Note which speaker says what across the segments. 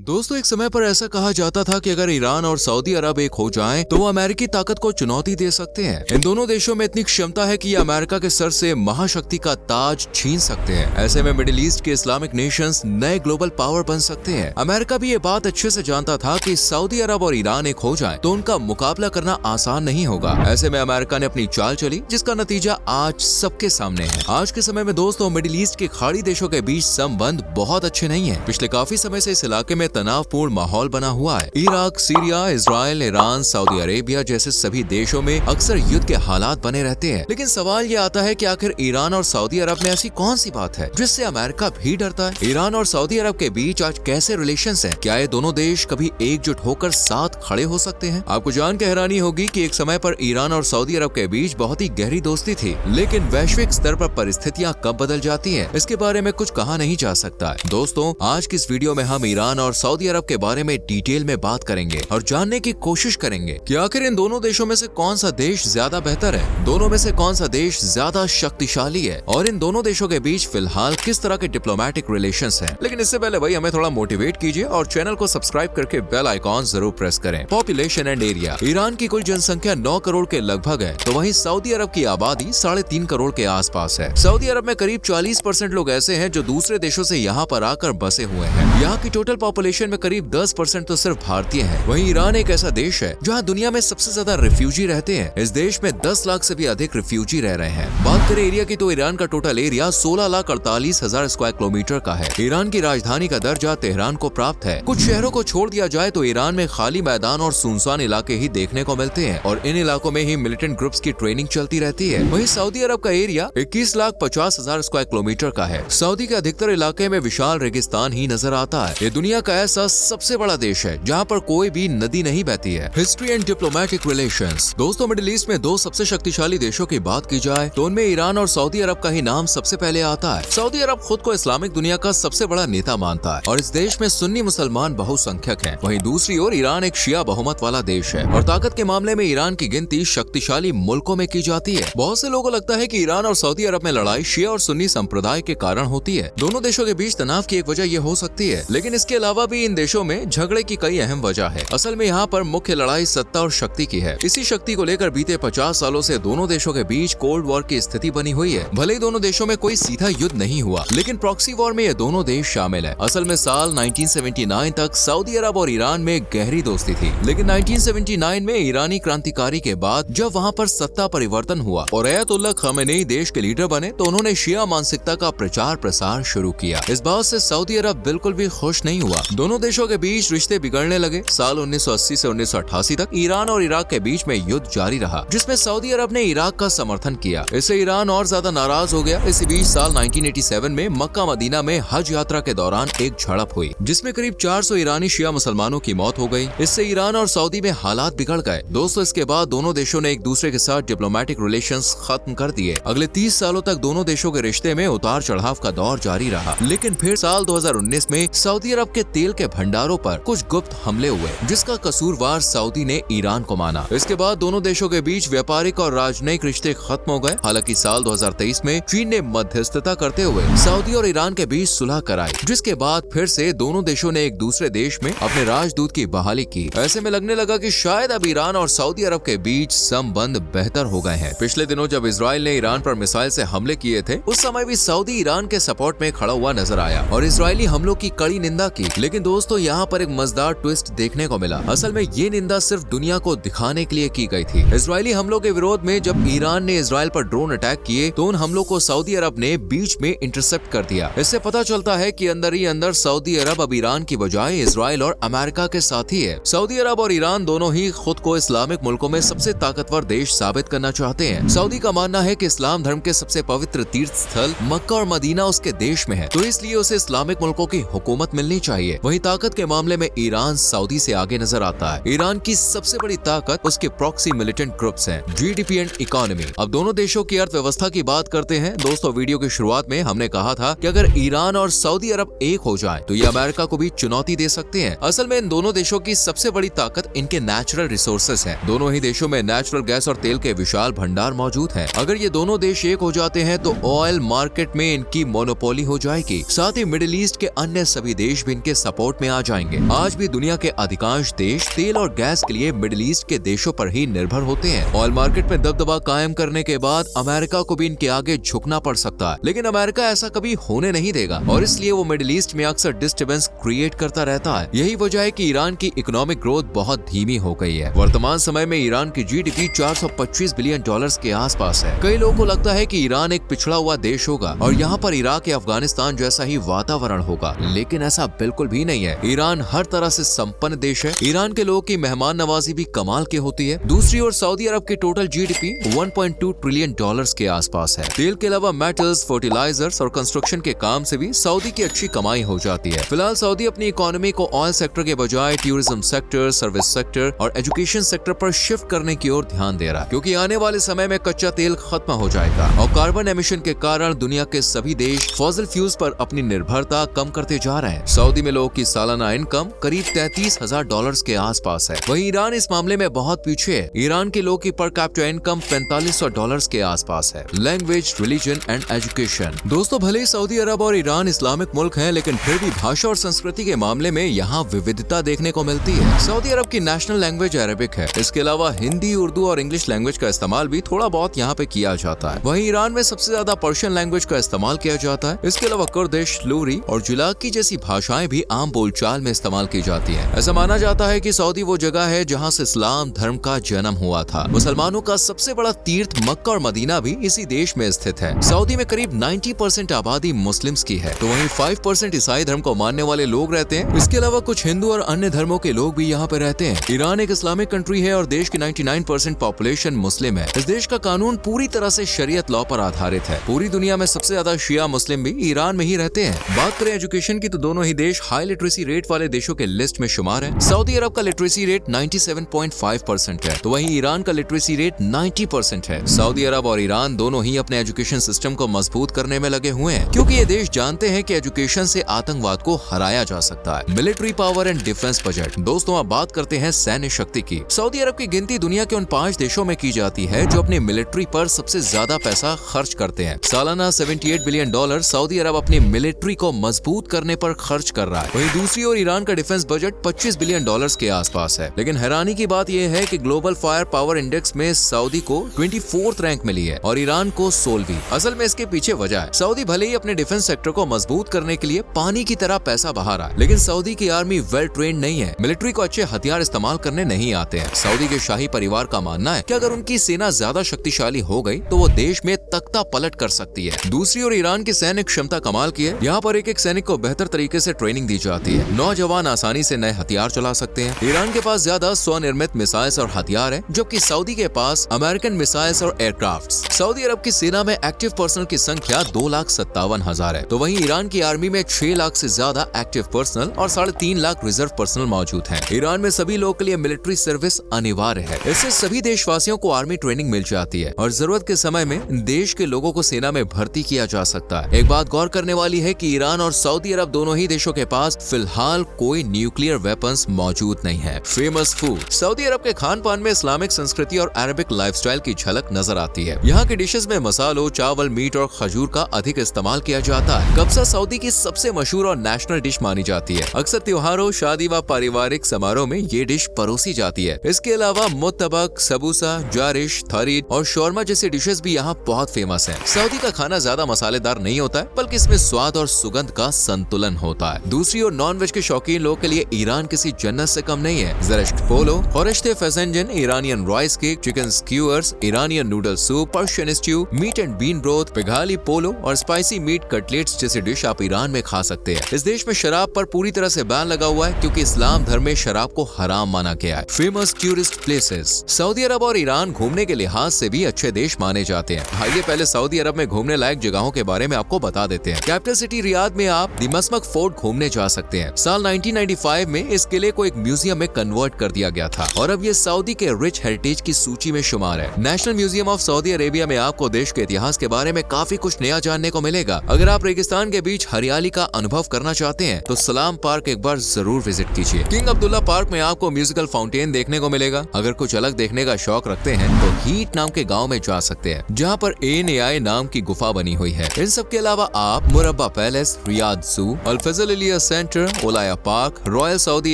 Speaker 1: दोस्तों, एक समय पर ऐसा कहा जाता था कि अगर ईरान और सऊदी अरब एक हो जाएं, तो वो अमेरिकी ताकत को चुनौती दे सकते हैं। इन दोनों देशों में इतनी क्षमता है कि ये अमेरिका के सर से महाशक्ति का ताज छीन सकते हैं। ऐसे में मिडिल ईस्ट के इस्लामिक नेशंस नए ग्लोबल पावर बन सकते हैं। अमेरिका भी ये बात अच्छे से जानता था कि सऊदी अरब और ईरान एक हो जाएं, तो उनका मुकाबला करना आसान नहीं होगा। ऐसे में अमेरिका ने अपनी चाल चली, जिसका नतीजा आज सबके सामने है। आज के समय में दोस्तों, मिडिल ईस्ट के खाड़ी देशों के बीच संबंध बहुत अच्छे नहीं है। पिछले काफी समय से इस इलाके में तनावपूर्ण माहौल बना हुआ है। Iraq, Syria, Israel, Iran, Saudi Arabia जैसे सभी देशों में अक्सर युद्ध के हालात बने रहते हैं। लेकिन सवाल ये आता है कि आखिर ईरान और सऊदी अरब में ऐसी कौन सी बात है जिससे अमेरिका भी डरता है? ईरान और सऊदी अरब के बीच आज कैसे रिलेशंस हैं? क्या ये दोनों देश कभी एकजुट होकर साथ खड़े हो सकते हैं? आपको जान के हैरानी होगी कि एक समय पर ईरान और सऊदी अरब के बीच बहुत ही गहरी दोस्ती थी, लेकिन वैश्विक स्तर पर परिस्थितियां कब बदल जाती हैं, इसके बारे में कुछ कहा नहीं जा सकता है। दोस्तों, आज की इस वीडियो में हम ईरान और सऊदी अरब के बारे में डिटेल में बात करेंगे और जानने की कोशिश करेंगे कि आखिर इन दोनों देशों में से कौन सा देश ज्यादा बेहतर है, दोनों में से कौन सा देश ज्यादा शक्तिशाली है और इन दोनों देशों के बीच फिलहाल किस तरह के डिप्लोमेटिक रिलेशंस हैं। लेकिन इससे पहले भाई हमें थोड़ा मोटिवेट कीजिए और चैनल को सब्सक्राइब करके बेल आइकॉन जरूर प्रेस करें। Population and area. ईरान की कुल जनसंख्या 9 करोड़ के लगभग है, तो वहीं सऊदी अरब की आबादी 3.5 करोड़ के आसपास है। सऊदी अरब में करीब 40% लोग ऐसे हैं जो दूसरे देशों से यहाँ पर आकर बसे हुए हैं। यहाँ की टोटल पॉपुलेशन में करीब 10% तो सिर्फ भारतीय हैं। वहीं ईरान एक ऐसा देश है जहाँ दुनिया में सबसे ज्यादा रिफ्यूजी रहते हैं। इस देश में 10 लाख से भी अधिक रिफ्यूजी रह रहे हैं। बात करें एरिया की, तो ईरान का टोटल एरिया 16,48,000 स्क्वायर किलोमीटर का है। ईरान की राजधानी का दर्जा तेहरान को प्राप्त है। कुछ शहरों को छोड़ दिया जाए तो ईरान में खाली मैदान और सुनसान इलाके ही देखने को मिलते हैं और इन इलाकों में ही मिलिटेंट ग्रुप्स की ट्रेनिंग चलती रहती है। वहीं सऊदी अरब का एरिया 21,50,000 स्क्वायर किलोमीटर का है। सऊदी के अधिकतर इलाके में विशाल रेगिस्तान ही नजर आता है। ये दुनिया का ऐसा सबसे बड़ा देश है जहाँ पर कोई भी नदी नहीं बहती है। History and diplomatic relations. दोस्तों, मिडिल ईस्ट में दो सबसे शक्तिशाली देशों की बात की जाए तो उनमें ईरान और सऊदी अरब का ही नाम सबसे पहले आता है। सऊदी अरब खुद को इस्लामिक दुनिया का सबसे बड़ा नेता मानता है और इस देश में सुन्नी मुसलमान बहुसंख्यक हैं। वहीं दूसरी ओर ईरान एक शिया बहुमत वाला देश है और ताकत के मामले में ईरान की गिनती शक्तिशाली मुल्कों में की जाती है। बहुत से लोगों को लगता है कि ईरान और सऊदी अरब में लड़ाई शिया और सुन्नी संप्रदाय के कारण होती है। दोनों देशों के बीच तनाव की एक वजह यह हो सकती है, लेकिन इसके अलावा भी इन देशों में झगड़े की कई अहम वजह है। असल में यहाँ पर मुख्य लड़ाई सत्ता और शक्ति की है। इसी शक्ति को लेकर बीते 50 सालों से दोनों देशों के बीच कोल्ड वॉर की स्थिति बनी हुई है। भले ही दोनों देशों में कोई सीधा युद्ध नहीं हुआ, लेकिन प्रॉक्सी वॉर में ये दोनों देश शामिल है। असल में साल 1979 तक सऊदी अरब और ईरान में गहरी दोस्ती थी, लेकिन 1979 में ईरानी क्रांतिकारी के बाद जब वहाँ पर सत्ता परिवर्तन हुआ और अयतुल्लाह खामेनेई देश के लीडर बने, तो उन्होंने शिया मानसिकता का प्रचार प्रसार शुरू किया। इस बात से सऊदी अरब बिल्कुल भी खुश नहीं हुआ। दोनों देशों के बीच रिश्ते बिगड़ने लगे। साल 1980 से 1988 तक ईरान और इराक के बीच में युद्ध जारी रहा, जिसमें सऊदी अरब ने इराक का समर्थन किया। इससे ईरान और ज्यादा नाराज हो गया। इसी बीच साल 1987 में मक्का मदीना में हज यात्रा के दौरान एक झड़प हुई, जिसमें करीब 400 ईरानी शिया मुसलमानों की मौत हो गई। इससे ईरान और सऊदी में हालात बिगड़ गए। दोस्तों, इसके बाद दोनों देशों ने एक दूसरे के साथ डिप्लोमेटिक रिलेशंस खत्म कर दिए। अगले 30 सालों तक दोनों देशों के रिश्ते में उतार चढ़ाव का दौर जारी रहा, लेकिन फिर साल 2019 में सऊदी अरब के तेल के भंडारों पर कुछ गुप्त हमले हुए, जिसका कसूरवार सऊदी ने ईरान को माना। इसके बाद दोनों देशों के बीच व्यापारिक और राजनयिक रिश्ते खत्म हो गए। हालांकि साल 2023 में चीन ने मध्यस्थता करते हुए सऊदी और ईरान के बीच सुलह कराई, जिसके बाद फिर से दोनों देशों ने एक दूसरे देश में अपने राजदूत की बहाली की। ऐसे में लगने लगा कि शायद अब ईरान और सऊदी अरब के बीच संबंध बेहतर हो गए हैं। पिछले दिनों जब इजराइल ने ईरान पर मिसाइल से हमले किए थे, उस समय भी सऊदी ईरान के सपोर्ट में खड़ा हुआ नजर आया और इजरायली हमलों की कड़ी निंदा की। लेकिन दोस्तों, यहाँ पर एक मजेदार ट्विस्ट देखने को मिला। असल में ये निंदा सिर्फ दुनिया को दिखाने के लिए की गई थी। इजरायली हमलों के विरोध में जब ईरान ने इजराइल पर ड्रोन अटैक किए, तो उन हमलों को सऊदी अरब ने बीच में इंटरसेप्ट कर दिया। इससे पता चलता है कि अंदर ही अंदर सऊदी अरब अब ईरान की बजाय इजराइल और अमेरिका के साथ ही है। सऊदी अरब और ईरान दोनों ही खुद को इस्लामिक मुल्कों में सबसे ताकतवर देश साबित करना चाहते हैं। सऊदी का मानना है कि इस्लाम धर्म के सबसे पवित्र तीर्थ स्थल मक्का और मदीना उसके देश में है, तो इसलिए उसे इस्लामिक मुल्कों की हुकूमत मिलनी चाहिए। वहीं ताकत के मामले में ईरान सऊदी से आगे नजर आता है। ईरान की सबसे बड़ी ताकत उसके प्रॉक्सी मिलिटेंट ग्रुप्स हैं, जीडीपी एंड इकोनॉमी। अब दोनों देशों की अर्थव्यवस्था की बात करते हैं। दोस्तों, वीडियो की शुरुआत में हमने कहा था कि अगर ईरान और सऊदी अरब एक हो जाए तो ये अमेरिका को भी चुनौती दे सकते हैं। असल में इन दोनों देशों की सबसे बड़ी ताकत इनके नेचुरल रिसोर्सेस हैं। दोनों ही देशों में नेचुरल गैस और तेल के विशाल भंडार मौजूद हैं। अगर ये दोनों देश एक हो जाते हैं तो ऑयल मार्केट में इनकी मोनोपोली हो जाएगी। साथ ही मिडिल ईस्ट के अन्य सभी देश भी इनके सपोर्ट में आ जाएंगे। आज भी दुनिया के अधिकांश देश तेल और गैस के लिए मिडिल ईस्ट के देशों पर ही निर्भर होते हैं। ऑयल मार्केट में दबदबा कायम करने के बाद अमेरिका को भी इनके आगे झुकना पड़ सकता है, लेकिन अमेरिका ऐसा कभी होने नहीं देगा और इसलिए वो मिडिल ईस्ट में अक्सर डिस्टर्बेंस क्रिएट करता रहता है। यही वजह है कि ईरान की इकोनॉमिक ग्रोथ बहुत धीमी हो गई है। वर्तमान समय में ईरान की जीडीपी 425 बिलियन डॉलर्स के आसपास है। कई लोगों को लगता है कि ईरान एक पिछड़ा हुआ देश होगा और यहाँ पर इराक या अफगानिस्तान जैसा ही वातावरण होगा, लेकिन ऐसा बिल्कुल भी नहीं है। ईरान हर तरह से संपन्न देश है। ईरान के लोगों की मेहमान नवाजी भी कमाल की होती है। दूसरी ओर सऊदी अरब की टोटल जीडीपी 1.2 ट्रिलियन डॉलर्स के आसपास है। तेल के अलावा मेटल्स, फर्टिलाइजर्स और कंस्ट्रक्शन के काम से भी सऊदी की अच्छी कमाई हो जाती है। फिलहाल सऊदी अपनी इकोनॉमी को ऑयल सेक्टर के बजाय टूरिज्म सेक्टर, सर्विस सेक्टर और एजुकेशन सेक्टर पर शिफ्ट करने की ओर ध्यान दे रहा है, क्योंकि आने वाले समय में कच्चा तेल खत्म हो जाएगा और कार्बन एमिशन के कारण दुनिया के सभी देश फॉसिल फ्यूल्स पर अपनी निर्भरता कम करते जा रहे हैं। सऊदी में लोगों की सालाना इनकम करीब 33,000 डॉलर्स के आसपास है। वहीं ईरान इस मामले में बहुत पीछे है। ईरान के लोगों की पर कैपिटा इनकम 4500 डॉलर्स के आसपास है। Language, religion and education. दोस्तों, भले ही सऊदी अरब और ईरान इस्लामिक मुल्क हैं, लेकिन फिर भी भाषा और संस्कृति के मामले में यहाँ विविधता देखने को मिलती है। सऊदी अरब की नेशनल लैंग्वेज अरबिक है। इसके अलावा हिंदी, उर्दू और इंग्लिश लैंग्वेज का इस्तेमाल भी थोड़ा बहुत यहाँ पे किया जाता है। वहीं ईरान में सबसे ज्यादा पर्शियन लैंग्वेज का इस्तेमाल किया जाता है। इसके अलावा कुर्दिश, लूरी और जुलाकी जैसी भाषाएं भी आम बोलचाल में इस्तेमाल की जाती है। ऐसा माना जाता है कि सऊदी वो जगह है जहाँ से इस्लाम धर्म का जन्म हुआ था। मुसलमानों का सबसे बड़ा तीर्थ मक्का और मदीना भी इसी देश में स्थित है। सऊदी में करीब 90% आबादी मुस्लिम्स की है, तो वहीं 5% ईसाई धर्म को मानने वाले लोग रहते हैं। इसके अलावा कुछ हिंदू और अन्य धर्मों के लोग भी यहाँ पे रहते हैं। ईरान एक इस्लामिक कंट्री है और देश की 99% पॉपुलेशन मुस्लिम है। इस देश का कानून पूरी तरह से शरीयत लॉ पर आधारित है। पूरी दुनिया में सबसे ज्यादा शिया मुस्लिम भी ईरान में ही रहते हैं। बात करें एजुकेशन की, तो दोनों ही देश हाई लिटरेसी रेट वाले देशों के लिस्ट में शुमार है। सऊदी अरब का लिटरेसी रेट 97.5% है, तो वहीं ईरान का लिटरेसी रेट 90% है। सऊदी अरब और ईरान दोनों ही अपने एजुकेशन सिस्टम को मजबूत करने में लगे हुए हैं, क्योंकि ये देश जानते हैं कि एजुकेशन से आतंकवाद को हराया जा सकता है। Military power and defence budget. दोस्तों, अब बात करते हैं सैन्य शक्ति की। सऊदी अरब की गिनती दुनिया के उन 5 देशों में की जाती है जो अपनी मिलिट्री पर सबसे ज्यादा पैसा खर्च करते हैं। सालाना 78 बिलियन डॉलर सऊदी अरब अपनी मिलिट्री को मजबूत करने पर खर्च कर रहा है। वहीं दूसरी ओर ईरान का डिफेंस बजट 25 बिलियन डॉलर्स के आसपास है। लेकिन हैरानी की बात यह है कि ग्लोबल फायर पावर इंडेक्स में सऊदी को 24th रैंक मिली है और ईरान को 16वीं। असल में इसके पीछे वजह है, सऊदी भले ही अपने डिफेंस सेक्टर को मजबूत करने के लिए पानी की तरह पैसा बहा रहा है, लेकिन सऊदी की आर्मी वेल ट्रेंड नहीं है। मिलिट्री को अच्छे हथियार इस्तेमाल करने नहीं आते हैं। सऊदी के शाही परिवार का मानना है कि अगर उनकी सेना ज्यादा शक्तिशाली हो गई तो वो देश में तख्ता पलट कर सकती है। दूसरी ओर ईरान की सैनिक क्षमता कमाल की है। यहाँ पर एक सैनिक को बेहतर तरीके से ट्रेनिंग दी जाती है। नौजवान आसानी से नए हथियार चला सकते हैं। ईरान के पास ज्यादा स्वनिर्मित मिसाइल्स और हथियार हैं, जबकि सऊदी के पास अमेरिकन मिसाइल्स और एयरक्राफ्ट्स। सऊदी अरब की सेना में एक्टिव पर्सनल की संख्या 2,57,000 है, तो वहीं ईरान की आर्मी में 6 लाख से ज्यादा एक्टिव पर्सनल और 3.5 लाख रिजर्व पर्सनल मौजूद हैं। ईरान में सभी लोगों के लिए मिलिट्री सर्विस अनिवार्य है। इससे सभी देशवासियों को आर्मी ट्रेनिंग मिल जाती है और जरूरत के समय में देश के लोगों को सेना में भर्ती किया जा सकता है। एक बात गौर करने वाली है कि ईरान और सऊदी अरब दोनों ही देशों के पास फिलहाल कोई न्यूक्लियर वेपन्स मौजूद नहीं है। Famous food. सऊदी अरब के खान पान में इस्लामिक संस्कृति और अरबिक लाइफस्टाइल की झलक नजर आती है। यहाँ के डिशेस में मसालों, चावल, मीट और खजूर का अधिक इस्तेमाल किया जाता है। कब्सा सऊदी की सबसे मशहूर और नेशनल डिश मानी जाती है। अक्सर त्योहारों, शादी व पारिवारिक समारोह में ये डिश परोसी जाती है। इसके अलावा मुत्तबक, सबूसा, जारिश, थरीद और शौरमा जैसे डिशेस भी यहाँ बहुत फेमस हैं। सऊदी का खाना ज्यादा मसालेदार नहीं होता है, बल्कि इसमें स्वाद और सुगंध का संतुलन होता है। दूसरी ओर नॉन वेज के शौकीन लोगों के लिए ईरान किसी जन्नत से कम नहीं है। Zereshk polo, khoresht fesenjan, Iranian rice cake, chicken skewers, Iranian noodle soup, Persian stew, meat and bean broth, पिघाली पोलो और स्पाइसी मीट कटलेट्स जैसे डिश आप ईरान में खा सकते हैं। इस देश में शराब पर पूरी तरह से बैन लगा हुआ है, क्योंकि इस्लाम धर्म में शराब को हराम माना गया है। Famous tourist places. सऊदी अरब और ईरान घूमने के लिहाज से भी अच्छे देश माने जाते हैं। आइए पहले सऊदी अरब में घूमने लायक जगहों के बारे में आपको बता देते हैं। कैपिटल सिटी रियाद में आप दिमशक फोर्ट घूमने जा सकते हैं। साल 1995 में इस किले को एक म्यूजियम में कन्वर्ट कर दिया गया था और अब ये सऊदी के रिच हेरिटेज की सूची में शुमार है। National museum of Saudi Arabia में आपको देश के इतिहास के बारे में काफी कुछ नया जानने को मिलेगा। अगर आप रेगिस्तान के बीच हरियाली का अनुभव करना चाहते हैं तो सलाम पार्क एक बार जरूर विजिट कीजिए। किंग अब्दुल्ला पार्क में आपको म्यूजिकल फाउंटेन देखने को मिलेगा। अगर कुछ अलग देखने का शौक रखते हैं तो हीट नाम के गाँव में जा सकते हैं, जहाँ पर एन नाम की गुफा बनी हुई है। इन सब के अलावा आप मुरब्बा पैलेस, रियाद जू, अल फजल अली हसन centre, Olaya park, royal Saudi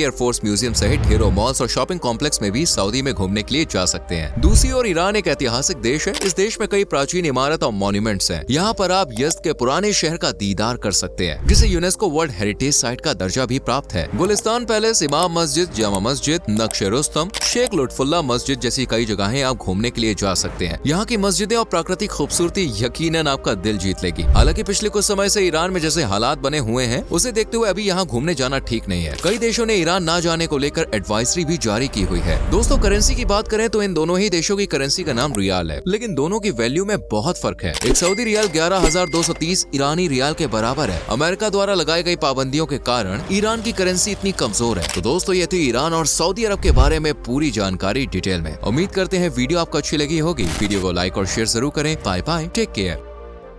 Speaker 1: air force museum सहित ढेरों मॉल्स और शॉपिंग कॉम्प्लेक्स में भी सऊदी में घूमने के लिए जा सकते हैं। दूसरी ओर ईरान एक ऐतिहासिक देश है। इस देश में कई प्राचीन इमारत और मॉन्यूमेंट्स हैं। यहाँ पर आप यज़्द के पुराने शहर का दीदार कर सकते हैं, जिसे यूनेस्को वर्ल्ड हेरिटेज साइट का दर्जा भी प्राप्त है। गुलिस्तान पैलेस, इमाम मस्जिद, जामा मस्जिद, नक्शे रुस्तम, शेख लुत्फुल्लाह मस्जिद जैसी कई जगहें आप घूमने के लिए जा सकते हैं। यहाँ की मस्जिदें और प्राकृतिक खूबसूरती यकीनन आपका दिल जीत लेगी। हालांकि पिछले कुछ समय से ईरान में जैसे हालात बने हुए हैं, उसे देखते हुए अभी यहाँ घूमने जाना ठीक नहीं है। कई देशों ने ईरान ना जाने को लेकर एडवाइजरी भी जारी की हुई है। दोस्तों, करेंसी की बात करें तो इन दोनों ही देशों की करेंसी का नाम रियाल है, लेकिन दोनों की वैल्यू में बहुत फर्क है। एक सऊदी रियाल 11,230 ईरानी रियाल के बराबर है। अमेरिका द्वारा लगाई गई पाबंदियों के कारण ईरान की करेंसी इतनी कमजोर है। तो दोस्तों, ये थी ईरान और सऊदी अरब के बारे में पूरी जानकारी डिटेल में। उम्मीद करते हैं वीडियो आपको अच्छी लगी होगी। वीडियो को लाइक और शेयर जरूर करें। Bye bye, take care.